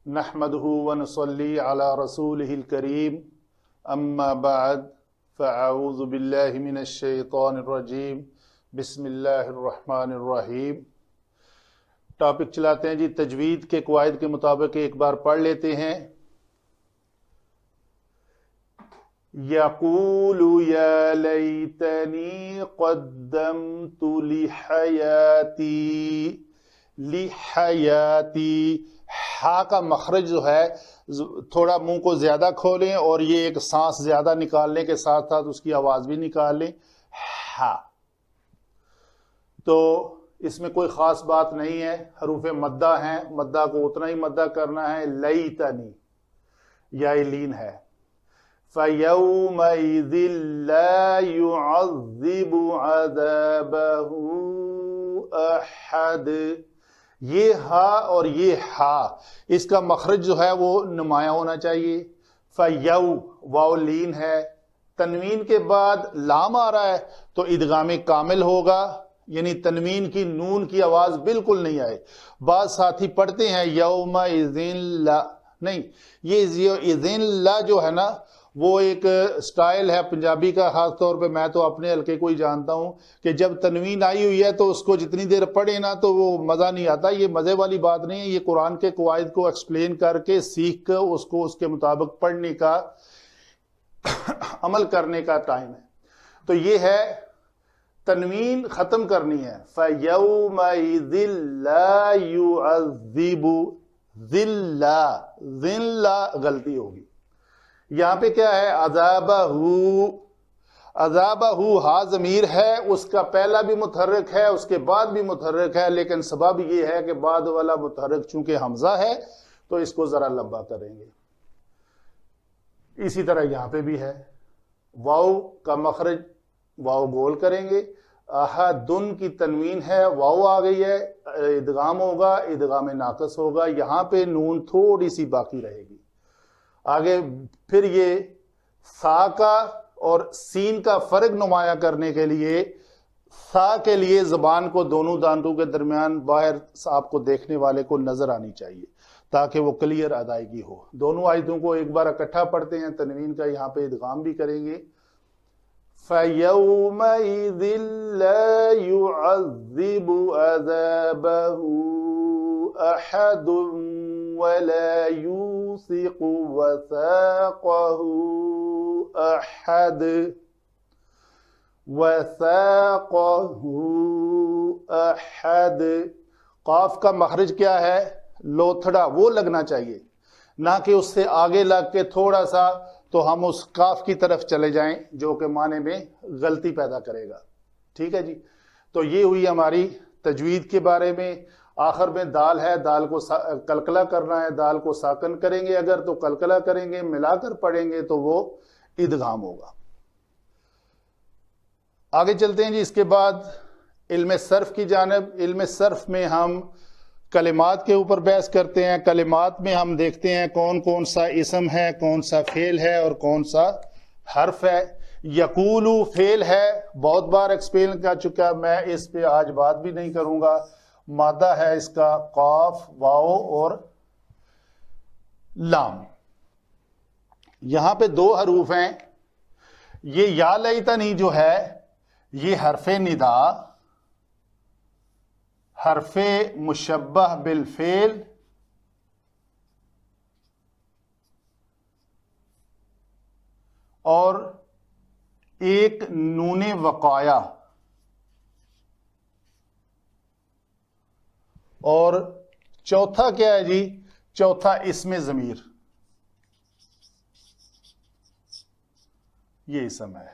نحمده ونصلي على رسوله الكريم اما بعد فاعوذ باللہ من الشیطان الرجیم بسم اللہ الرحمن الرحیم۔ ٹاپک چلاتے ہیں جی، تجوید کے قواعد کے مطابق ایک بار پڑھ لیتے ہیں۔ یقول یا لیتنی قدمت لحیاتی، لحیاتی ہا کا مخرج جو ہے تھوڑا منہ کو زیادہ کھولیں اور یہ ایک سانس زیادہ نکالنے کے ساتھ ساتھ اس کی آواز بھی نکال لیں، ہا۔ تو اس میں کوئی خاص بات نہیں ہے، حروف مدہ ہیں، مدہ کو اتنا ہی مدہ کرنا ہے۔ لیتنی یا لین ہے۔ فَيَوْمَئِذٍ لَا يُعَذِّبُ عَذَابَهُ أَحَدٌ، یہ ہا اور یہ ہا اس کا مخرج جو ہے وہ نمایاں ہونا چاہیے۔ فیو واو لین ہے، تنوین کے بعد لام آ رہا ہے تو ادغام کامل ہوگا، یعنی تنوین کی نون کی آواز بالکل نہیں آئے۔ بعض ساتھی پڑھتے ہیں یوم اذن لا، نہیں، یہ اذن لا جو ہے نا وہ ایک سٹائل ہے پنجابی کا، خاص طور پہ میں تو اپنے حلقے کو ہی جانتا ہوں کہ جب تنوین آئی ہوئی ہے تو اس کو جتنی دیر پڑھے نا تو وہ مزہ نہیں آتا۔ یہ مزے والی بات نہیں ہے، یہ قرآن کے قواعد کو ایکسپلین کر کے سیکھ کر اس کو اس کے مطابق پڑھنے کا عمل کرنے کا ٹائم ہے۔ تو یہ ہے تنوین ختم کرنی ہے۔ فَيَوْمَئِذٍ لَا يُعَذِّبُ، ذِلَّا، ذِلَّا غلطی ہوگی۔ یہاں پہ کیا ہے؟ عذابہ، عذابہ ہا ضمیر ہے، اس کا پہلا بھی متحرک ہے، اس کے بعد بھی متحرک ہے، لیکن سبب یہ ہے کہ بعد والا متحرک چونکہ حمزہ ہے تو اس کو ذرا لمبا کریں گے۔ اسی طرح یہاں پہ بھی ہے، واو کا مخرج واو گول کریں گے۔ احدن کی تنوین ہے، واو آ گئی ہے، ادغام ہوگا، ادغام ناقص ہوگا، یہاں پہ نون تھوڑی سی باقی رہے گی۔ آگے پھر یہ سا کا اور سین کا فرق نمایاں کرنے کے لیے سا کے لیے زبان کو دونوں دانتوں کے درمیان باہر آپ کو دیکھنے والے کو نظر آنی چاہیے تاکہ وہ کلیئر ادائیگی ہو۔ دونوں آیتوں کو ایک بار اکٹھا پڑھتے ہیں، تنوین کا یہاں پہ ادغام بھی کریں گے۔ فَيَوْمَئِذٍ لَا يُعَذِّبُ عَذَابَهُ أَحَدٌ وَلَا يُوثِقُ وَثَاقَهُ أَحَدٌ، وَثَاقَهُ أَحَدٌ۔ قاف کا مخرج کیا ہے؟ لوتھڑا، وہ لگنا چاہیے، نہ کہ اس سے آگے لگ کے تھوڑا سا تو ہم اس کاف کی طرف چلے جائیں جو کہ معنی میں غلطی پیدا کرے گا۔ ٹھیک ہے جی، تو یہ ہوئی ہماری تجوید کے بارے میں۔ آخر میں دال ہے، دال کو کلکلا کرنا ہے، دال کو ساکن کریں گے اگر تو کلکلا کریں گے، ملا کر پڑھیں گے تو وہ ادغام ہوگا۔ آگے چلتے ہیں جی، اس کے بعد علم صرف کی جانب۔ علم صرف میں ہم کلمات کے اوپر بحث کرتے ہیں۔ کلمات میں ہم دیکھتے ہیں کون کون سا اسم ہے، کون سا فعل ہے اور کون سا حرف ہے۔ یقولو فعل ہے، بہت بار ایکسپلین کر چکا، میں اس پہ آج بات بھی نہیں کروں گا۔ مادہ ہے اس کا قاف، واو اور لام۔ یہاں پہ دو حروف ہیں، یہ یا لیتنی جو ہے یہ حرف ندا، حرف مشبہ بالفعل اور ایک نون وقایا، اور چوتھا کیا ہے جی؟ چوتھا اسم ضمیر، یہ اسم ہے۔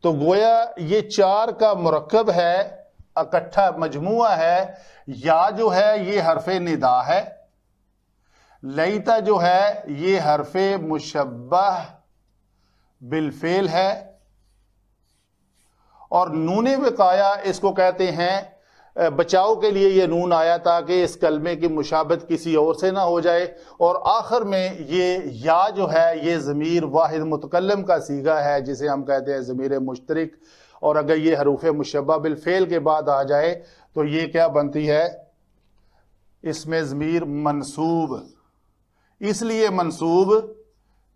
تو گویا یہ چار کا مرکب ہے، اکٹھا مجموعہ ہے۔ یا جو ہے یہ حرف ندا ہے، لیتا جو ہے یہ حرف مشبہ بالفعل ہے، اور نون وقایا اس کو کہتے ہیں بچاؤ کے لیے یہ نون آیا تاکہ اس کلمے کی مشابہت کسی اور سے نہ ہو جائے۔ اور آخر میں یہ یا جو ہے یہ ضمیر واحد متکلم کا صیغہ ہے جسے ہم کہتے ہیں ضمیر مشترک، اور اگر یہ حروف مشبہ بالفعل کے بعد آ جائے تو یہ کیا بنتی ہے؟ اس میں ضمیر منصوب، اس لیے منصوب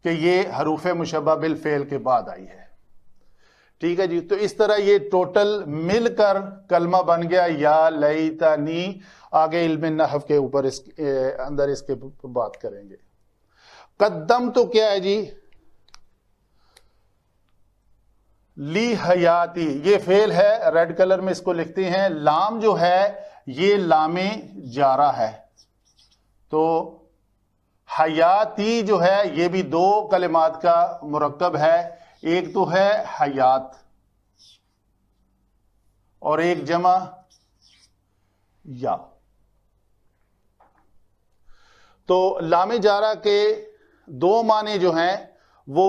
کہ یہ حروف مشبہ بالفعل کے بعد آئی ہے. ٹھیک ہے جی. تو اس طرح یہ ٹوٹل مل کر کلمہ بن گیا یا لیتنی. آگے علم نحو کے اوپر اندر اس کے بات کریں گے. قدم تو کیا ہے جی؟ لی حیاتی، یہ فعل ہے، ریڈ کلر میں اس کو لکھتے ہیں. لام جو ہے یہ لام جارہ ہے. تو حیاتی جو ہے یہ بھی دو کلمات کا مرکب ہے. ایک تو ہے حیات اور ایک جمع یا. تو لام جارہ کے دو معنی جو ہیں وہ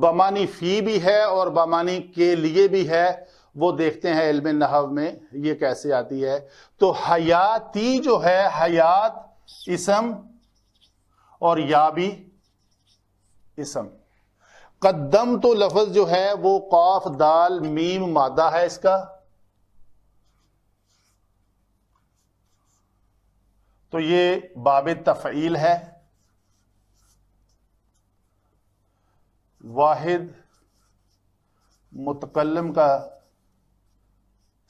بمانی فی بھی ہے اور بمانی کے لیے بھی ہے. وہ دیکھتے ہیں علم نحو میں یہ کیسے آتی ہے. تو حیاتی جو ہے، حیات اسم اور یا بھی اسم. قدم تو لفظ جو ہے وہ قاف دال میم مادہ ہے اس کا. تو یہ باب تفعیل ہے. واحد متکلم کا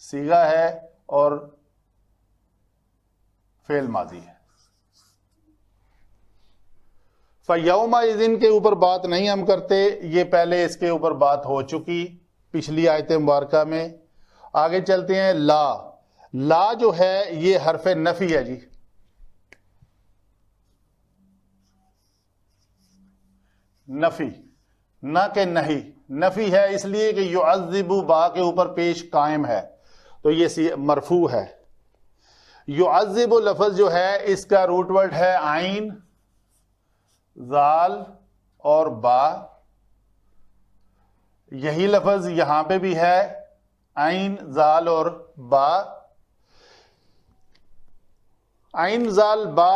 صیغہ ہے اور فعل ماضی ہے. فَيَوْمَئِذٍ کے اوپر بات نہیں ہم کرتے، یہ پہلے اس کے اوپر بات ہو چکی پچھلی آیت مبارکہ میں. آگے چلتے ہیں. لا، لا جو ہے یہ حرف نفی ہے جی. نفی، نہ کہ نہیں، نفی ہے اس لیے کہ یعذب با کے اوپر پیش قائم ہے تو یہ مرفوع ہے. یعذب لفظ جو ہے اس کا روٹ ورڈ ہے عین، زال اور با. یہی لفظ یہاں پہ بھی ہے، عین زال اور با. عین زال با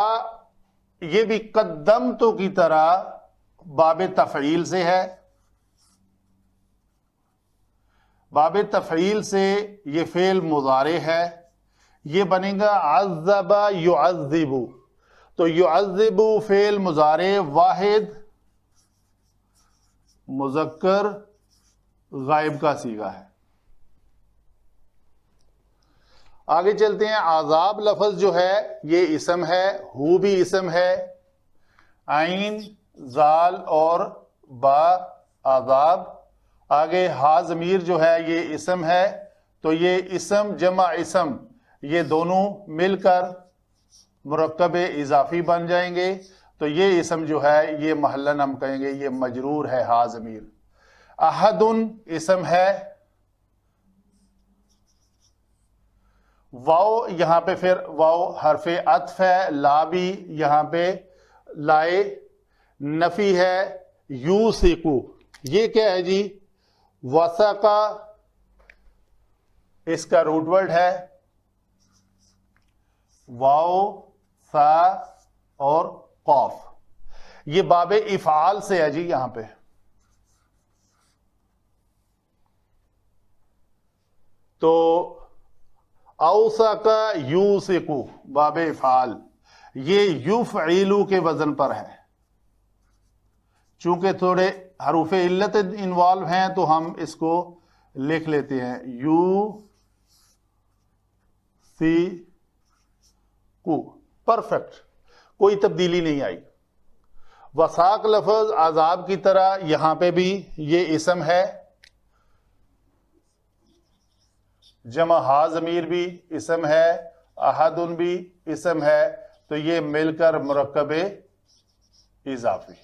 یہ بھی قدمتو کی طرح باب تفعیل سے ہے. باب تفعیل سے یہ فعل مضارع ہے. یہ بنے گا عذب یعذب. تو یعذب فعل مضارع واحد مذکر غائب کا صیغہ ہے. آگے چلتے ہیں. عذاب لفظ جو ہے یہ اسم ہے، ہو بھی اسم ہے. عین زال اور با عذاب. آگے ہا ضمیر جو ہے یہ اسم ہے. تو یہ اسم جمع اسم یہ دونوں مل کر مرکب اضافی بن جائیں گے. تو یہ اسم جو ہے یہ محلن ہم کہیں گے یہ مجرور ہے ہا ضمیر. احدن اسم ہے. واو یہاں پہ پھر واو حرف عطف ہے. لا بھی یہاں پہ لائے نفی ہے. یوسقو یہ کیا ہے جی؟ وسقا اس کا روٹ ورڈ ہے. واو سا اور قاف. یہ باب افعال سے ہے جی. یہاں پہ تو اوسقا یوسقو باب افعال، یہ یفعلو کے وزن پر ہے. چونکہ تھوڑے حروف علت انوالو ہیں تو ہم اس کو لکھ لیتے ہیں یو سی کو. پرفیکٹ، کوئی تبدیلی نہیں آئی. وساق لفظ عذاب کی طرح یہاں پہ بھی یہ اسم ہے. جمع ہا ضمیر بھی اسم ہے، احدن بھی اسم ہے. تو یہ مل کر مرکب اضافی.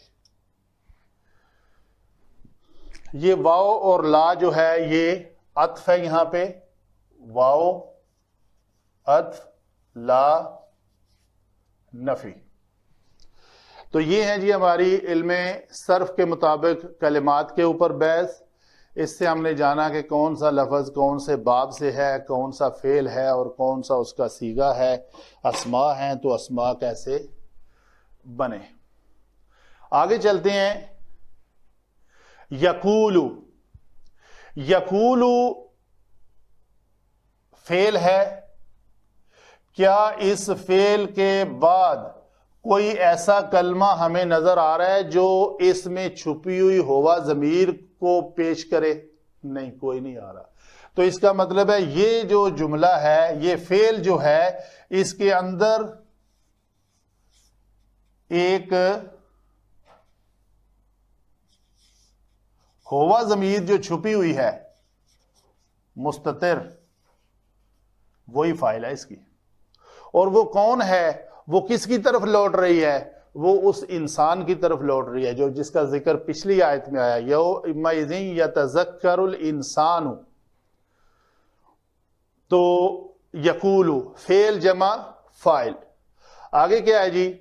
یہ واو اور لا جو ہے یہ عطف ہے. یہاں پہ واو عطف، لا نفی. تو یہ ہے جی ہماری علم صرف کے مطابق کلمات کے اوپر بحث. اس سے ہم نے جانا کہ کون سا لفظ کون سے باب سے ہے، کون سا فعل ہے اور کون سا اس کا صیغہ ہے. اسماء ہیں تو اسماء کیسے بنے. آگے چلتے ہیں. یقولو، یقولو فعل ہے. کیا اس فعل کے بعد کوئی ایسا کلمہ ہمیں نظر آ رہا ہے جو اس میں چھپی ہوئی ہوا ضمیر کو پیش کرے؟ نہیں، کوئی نہیں آ رہا. تو اس کا مطلب ہے یہ جو جملہ ہے، یہ فعل جو ہے، اس کے اندر ایک ہوا ضمیر جو چھپی ہوئی ہے مستتر، وہی فاعل ہے اس کی. اور وہ کون ہے؟ وہ کس کی طرف لوٹ رہی ہے؟ وہ اس انسان کی طرف لوٹ رہی ہے جو جس کا ذکر پچھلی آیت میں آیا، یومئذ یتذکر الانسان. تو یقول فعل جمع فاعل. آگے کیا ہے جی؟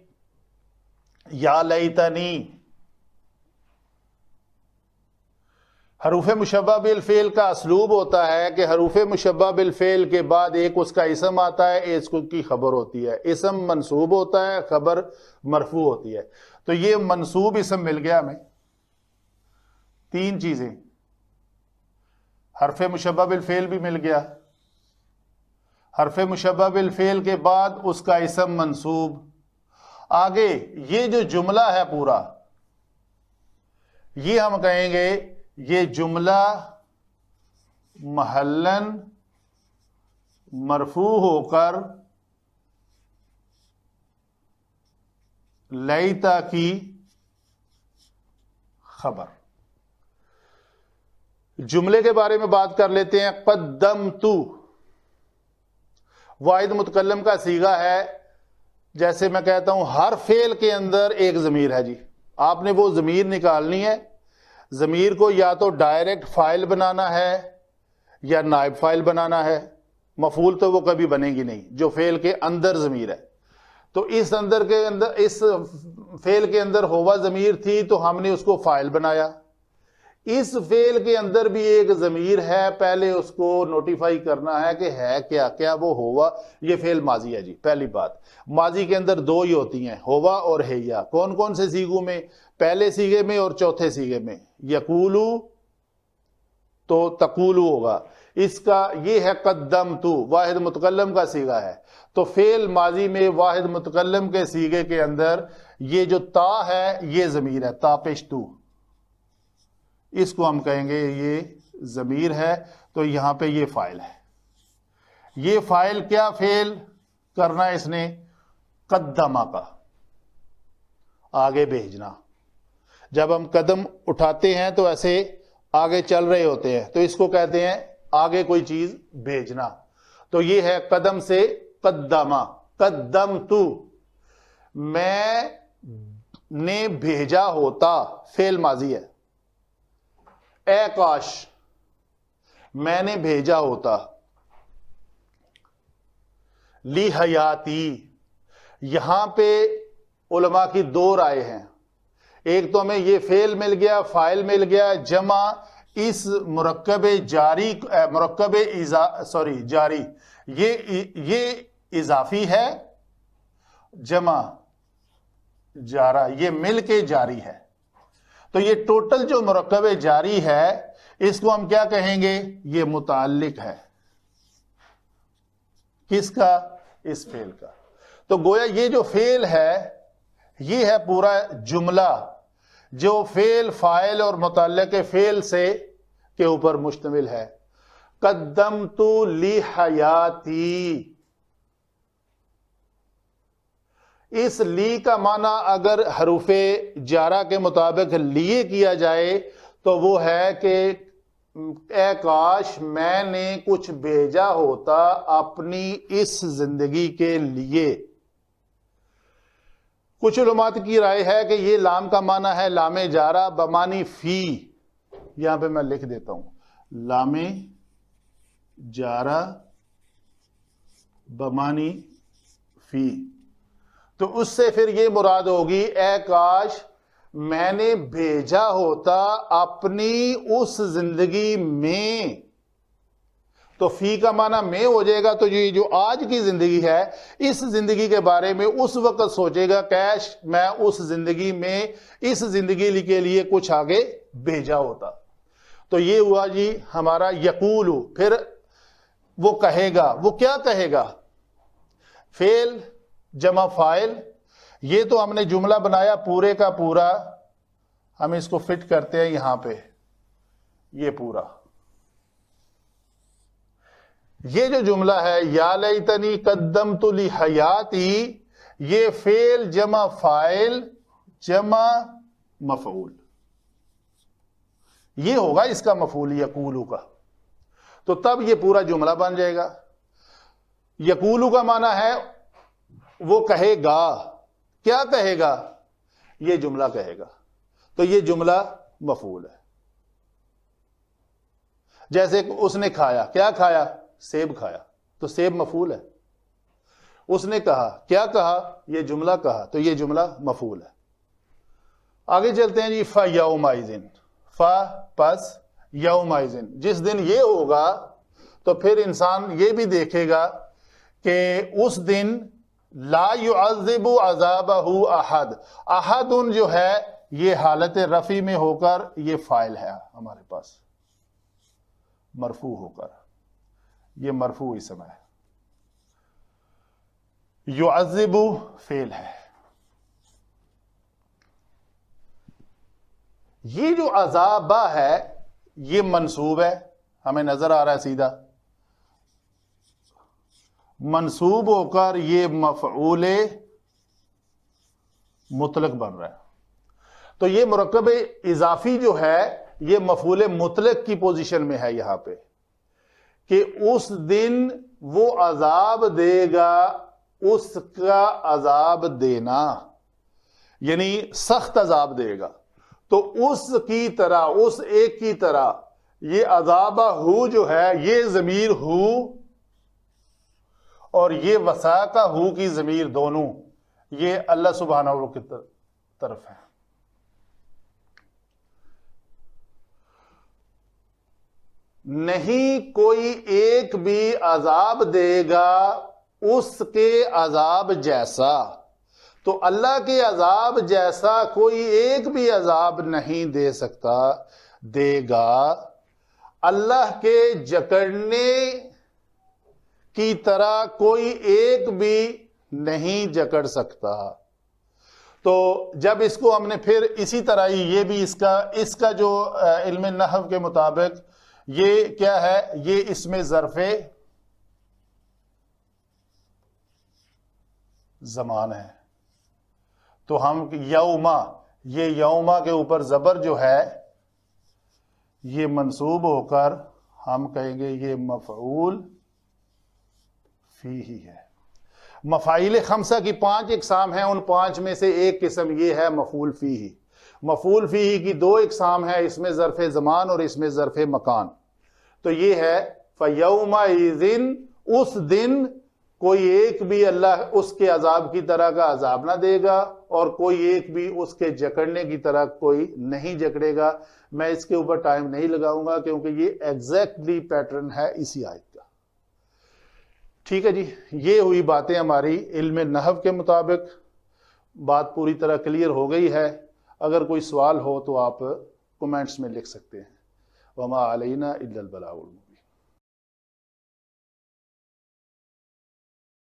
یا لیتنی. حروف مشبہ بالفعل کا اسلوب ہوتا ہے کہ حروف مشبہ بالفعل کے بعد ایک اس کا اسم آتا ہے، ایک اس کی خبر ہوتی ہے. اسم منصوب ہوتا ہے، خبر مرفوع ہوتی ہے. تو یہ منصوب اسم مل گیا ہمیں. تین چیزیں، حرف مشبہ بالفعل بھی مل گیا، حرف مشبہ بالفعل کے بعد اس کا اسم منصوب. آگے یہ جو جملہ ہے پورا، یہ ہم کہیں گے یہ جملہ محلاً مرفوع ہو کر لیتا کی خبر. جملے کے بارے میں بات کر لیتے ہیں. قدمت واحد متکلم کا صیغہ ہے. جیسے میں کہتا ہوں ہر فعل کے اندر ایک ضمیر ہے جی، آپ نے وہ ضمیر نکالنی ہے. ضمیر کو یا تو ڈائریکٹ فاعل بنانا ہے یا نائب فاعل بنانا ہے. مفعول تو وہ کبھی بنے گی نہیں جو فعل کے اندر ضمیر ہے. تو اس فعل کے اندر ہوا ضمیر تھی تو ہم نے اس کو فاعل بنایا. اس فعل کے اندر بھی ایک ضمیر ہے، پہلے اس کو نوٹیفائی کرنا ہے کہ ہے کیا وہ ہوا. یہ فعل ماضی ہے جی. پہلی بات، ماضی کے اندر دو ہی ہوتی ہیں، ہوا اور ہیا. کون کون سے سیغوں میں؟ پہلے سیغے میں اور چوتھے سیغے میں. یقولو تو تقولو ہوگا. اس کا یہ ہے قدمت، واحد متکلم کا صیغہ ہے. تو فعل ماضی میں واحد متکلم کے صیغے کے اندر یہ جو تا ہے یہ ضمیر ہے، تا پیش تو. اس کو ہم کہیں گے یہ ضمیر ہے. تو یہاں پہ یہ فاعل ہے. یہ فاعل کیا فعل کرنا ہے اس نے؟ قدمہ کا، آگے بھیجنا. جب ہم قدم اٹھاتے ہیں تو ایسے آگے چل رہے ہوتے ہیں، تو اس کو کہتے ہیں آگے کوئی چیز بھیجنا. تو یہ ہے قدم سے قدمہ. قدمت، میں نے بھیجا ہوتا، فعل ماضی ہے. اے کاش میں نے بھیجا ہوتا. لی حیاتی، یہاں پہ علماء کی دو رائے ہیں. ایک تو ہمیں یہ فعل مل گیا، فاعل مل گیا، جمع اس جاری یہ اضافی ہے، جمع جارہ یہ مل کے جاری ہے. تو یہ ٹوٹل جو مرکب جاری ہے اس کو ہم کیا کہیں گے؟ یہ متعلق ہے. کس کا؟ اس فعل کا. تو گویا یہ جو فعل ہے یہ ہے پورا جملہ جو فعل، فاعل اور متعلق فعل سے کے اوپر مشتمل ہے. قدمت لی حیاتی. اس لی کا معنی اگر حروف جارہ کے مطابق لیے کیا جائے تو وہ ہے کہ اے کاش میں نے کچھ بھیجا ہوتا اپنی اس زندگی کے لیے. کچھ علماء کی رائے ہے کہ یہ لام کا معنی ہے لام جارہ بمانی فی. یہاں پہ میں لکھ دیتا ہوں لام جارہ بمانی فی. تو اس سے پھر یہ مراد ہوگی اے کاش میں نے بھیجا ہوتا اپنی اس زندگی میں. تو فی کا معنی میں ہو جائے گا. تو یہ جو آج کی زندگی ہے اس زندگی کے بارے میں اس وقت سوچے گا کیش میں اس زندگی میں اس زندگی کے لیے کچھ آگے بھیجا ہوتا. تو یہ ہوا جی ہمارا یقول. پھر وہ کہے گا. وہ کیا کہے گا؟ فعل جمع فاعل. یہ تو ہم نے جملہ بنایا پورے کا پورا، ہم اس کو فٹ کرتے ہیں یہاں پہ، یہ پورا، یہ جو جملہ ہے یا لیتنی قدمت لحیاتی، یہ فعل جمع فاعل جمع مفعول، یہ ہوگا اس کا مفعول یقولو کا، تو تب یہ پورا جملہ بن جائے گا۔ یقولو کا معنی ہے وہ کہے گا، کیا کہے گا؟ یہ جملہ کہے گا، تو یہ جملہ مفعول ہے۔ جیسے اس نے کھایا، کیا کھایا؟ سیب کھایا، تو سیب مفعول ہے۔ اس نے کہا، کیا کہا؟ یہ جملہ کہا، تو یہ جملہ مفعول ہے۔ آگے چلتے ہیں جی، فَيَوْمَئِذٍ، پس یومئذ، جس دن یہ ہوگا تو پھر انسان یہ بھی دیکھے گا کہ اس دن لا يعذب عذابہ احد، احد جو ہے یہ حالت رفع میں ہو کر یہ فاعل ہے ہمارے پاس، مرفوع ہو کر، یہ مرفوع اسم ہے، يعذب فعل ہے۔ یہ جو عذابہ ہے یہ منصوب ہے، ہمیں نظر آ رہا ہے سیدھا، منصوب ہو کر یہ مفعول مطلق بن رہا ہے، تو یہ مرکب اضافی جو ہے یہ مفعول مطلق کی پوزیشن میں ہے یہاں پہ، کہ اس دن وہ عذاب دے گا، اس کا عذاب دینا یعنی سخت عذاب دے گا، تو اس کی طرح، اس ایک کی طرح یہ عذابہ ہو جو ہے، یہ ضمیر ہو اور یہ وساقہ ہو کی ضمیر دونوں یہ اللہ سبحانہ و کی طرف ہے۔ نہیں کوئی ایک بھی عذاب دے گا اس کے عذاب جیسا، تو اللہ کے عذاب جیسا کوئی ایک بھی عذاب نہیں دے سکتا، دے گا اللہ کے جکڑنے کی طرح کوئی ایک بھی نہیں جکڑ سکتا۔ تو جب اس کو ہم نے پھر اسی طرح ہی یہ بھی اس کا جو علم نحو کے مطابق یہ کیا ہے، یہ اس میں ظرف زمان ہے، تو ہم یوما، یہ یوما کے اوپر زبر جو ہے یہ منصوب ہو کر ہم کہیں گے یہ مفعول فیہ ہے۔ مفاعیل خمسہ کی 5 اقسام ہیں، ان 5 میں سے ایک قسم یہ ہے مفعول فیہ۔ مفعول فیہ کی 2 اقسام ہیں، اس میں ظرف زمان اور اس میں ظرف مکان، تو یہ ہے فَيَوْمَئِذٍ، اس دن کوئی ایک بھی اللہ اس کے عذاب کی طرح کا عذاب نہ دے گا اور کوئی ایک بھی اس کے جکڑنے کی طرح کوئی نہیں جکڑے گا۔ میں اس کے اوپر ٹائم نہیں لگاؤں گا کیونکہ یہ ایگزیکٹلی پیٹرن ہے اسی آیت کا۔ ٹھیک ہے جی، یہ ہوئی باتیں ہماری علم نحو کے مطابق، بات پوری طرح کلیئر ہو گئی ہے۔ اگر کوئی سوال ہو تو آپ کومنٹس میں لکھ سکتے ہیں۔ وما علینا الا البلاغ المبین۔